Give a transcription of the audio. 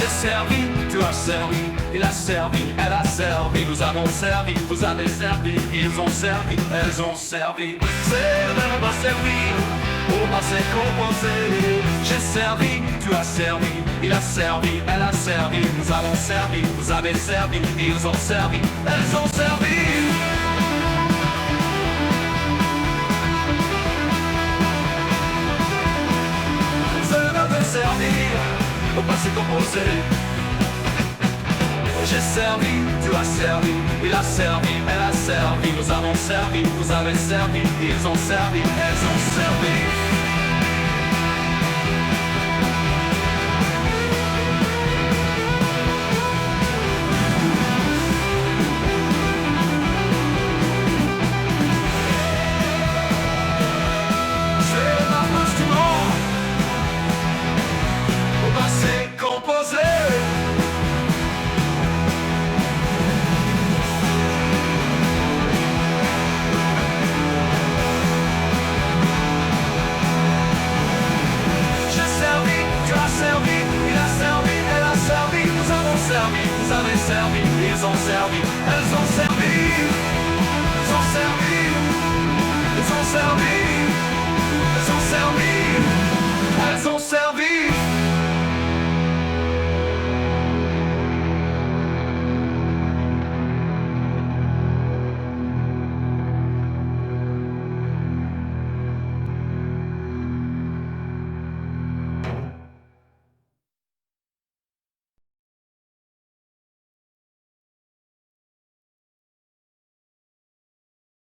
J'ai servi, tu as servi, il a servi, elle a servi, nous avons servi, vous avez servi, ils ont servi, elles ont servi. C'est le verbe servir, au passé composé. J'ai servi, tu as servi, il a servi, elle a servi, nous avons servi, vous avez servi, ils ont servi, elles ont servi. Servir, au passé composé. J'ai servi, tu as servi, il a servi, elle a servi, nous avons servi, vous avez servi, ils ont servi, elles ont servi. Vous avez servi, ils ont servi, elles ont servi, ils ont servi, ils ont servi.